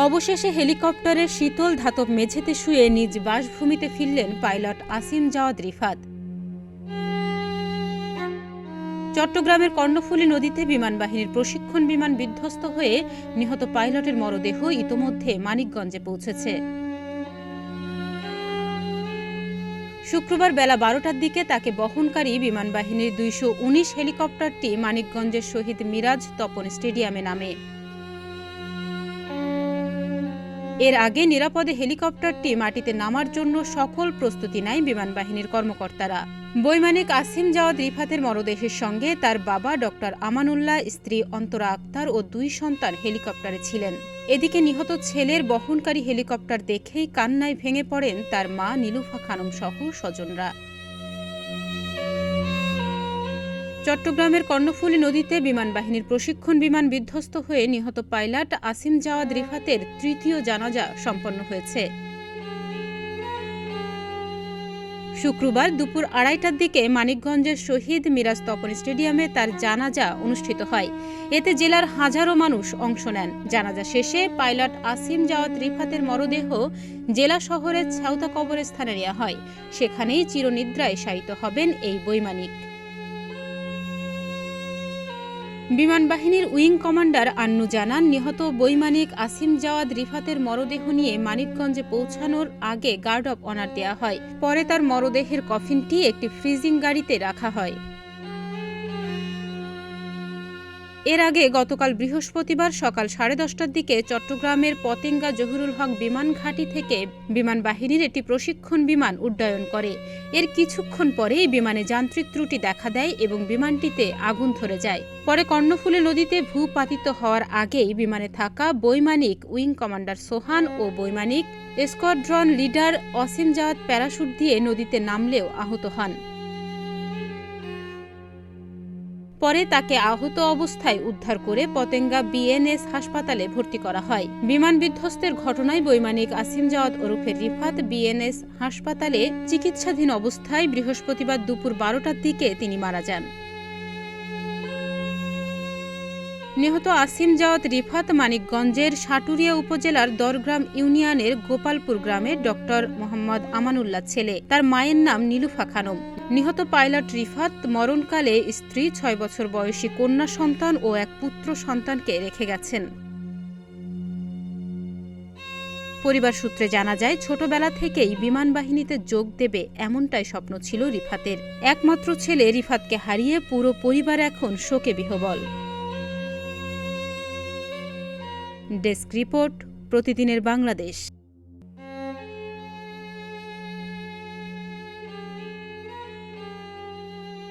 অবশেষে হেলিকপ্টারের শীতল ধাতব মেঝেতে শুয়ে নিজ বাসভূমিতে ফিরলেন পাইলট আসিম জাওয়াদ রিফাত। চট্টগ্রামের কর্ণফুলী নদীতে বিমানবাহিনীর প্রশিক্ষণ বিমান বিধ্বস্ত হয়ে নিহত পাইলটের মরদেহ ইতোমধ্যে মানিকগঞ্জে পৌঁছেছে। শুক্রবার বেলা 12টার দিকে তাকে বহনকারী বিমানবাহিনীর 219 হেলিকপ্টারটি মানিকগঞ্জের শহীদ মিরাজ তপন স্টেডিয়ামে নামে। এর আগে নিরাপদে হেলিকপ্টারটি মাটিতে নামার জন্য সকল প্রস্তুতি নেয় বিমানবাহিনীর কর্মকর্তারা। বৈমানিক আসিম জাওয়াদ রিফাতের মরদেহের সঙ্গে তার বাবা ডক্টর আমানুল্লাহ, স্ত্রী অন্তরা আক্তার ও 2 সন্তান হেলিকপ্টারে ছিলেন। এদিকে নিহত ছেলের বহনকারী হেলিকপ্টার দেখেই কান্নায় ভেঙে পড়েন তার মা নীলুফা খানম সহ স্বজনরা। চট্টগ্রামের কর্ণফুলী নদীতে বিমানবাহিনীর প্রশিক্ষণ বিমান বিধ্বস্ত হয়ে নিহত পাইলট আসিম জাওয়াদ রিফাতের তৃতীয় জানাজা সম্পন্ন হয়েছে। শুক্রবার দুপুর 2:30টার দিকে মানিকগঞ্জের শহীদ মিরাজ তপন স্টেডিয়ামে তার জানাজা অনুষ্ঠিত হয়। এতে জেলার হাজারো মানুষ অংশ নেন। জানাজা শেষে পাইলট আসিম জাওয়াদ রিফাতের মরদেহ জেলা শহরের ছাউতা কবরস্থানে নেওয়া হয়। সেখানেই চিরনিদ্রায় শায়িত হবেন এই বৈমানিক। বিমানবাহিনীর উইং কমান্ডার আন্নু জানান, নিহত বৈমানিক আসিম জাওয়াদ রিফাতের মরদেহ নিয়ে মানিকগঞ্জে পৌঁছানোর আগে গার্ড অব অনার দেওয়া হয়। পরে তার মরদেহের কফিনটি একটি ফ্রিজিং গাড়িতে রাখা হয়। এর আগে গতকাল বৃহস্পতিবার সকাল 10:30টার দিকে চট্টগ্রামের পতেঙ্গা জহুরুল হক বিমান ঘাঁটি থেকে বিমানবাহিনীর একটি প্রশিক্ষণ বিমান উড্ডয়ন করে। এর কিছুক্ষণ পরেই বিমানে যান্ত্রিক ত্রুটি দেখা দেয় এবং বিমানটিতে আগুন ধরে যায়। পরে কর্ণফুলী নদীতে ভূপাতিত হওয়ার আগেই বিমানে থাকা বৈমানিক উইং কমান্ডার সোহান ও বৈমানিক squadron leader Asim Jawad parachute দিয়ে নদীতে নামলেও আহত হন। পরে তাকে আহত অবস্থায় উদ্ধার করে পতেঙ্গা বিএনএস হাসপাতালে ভর্তি করা হয়। বিমান বিধ্বস্তের ঘটনায় বৈমানিক আসিম জাওয়াদ ওরফে রিফাত বিএনএস হাসপাতালে চিকিৎসাধীন অবস্থায় বৃহস্পতিবার দুপুর 12টার দিকে তিনি মারা যান। নিহত আসিম জাওয়াদ রিফাত মানিকগঞ্জের সাটুরিয়া উপজেলার দরগ্রাম ইউনিয়নের গোপালপুর গ্রামের ডক্টর মোহাম্মদ আমানুল্লাহ ছেলে। তার মায়ের নাম নীলুফা খানম। নিহত পাইলট রিফাত মরণকালে স্ত্রী, 6 বছর বয়সী কন্যা সন্তান ও এক পুত্র সন্তানকে রেখে গেছেন। পরিবার সূত্রে জানা যায়, ছোটবেলা থেকেই বিমান বাহিনীতে যোগ দেবে এমনটাই স্বপ্ন ছিল রিফাতের। একমাত্র ছেলে রিফাতকে হারিয়ে পুরো পরিবার এখন শোকে বিহ্বল। ডেস্ক রিপোর্ট, প্রতিদিনের বাংলাদেশ।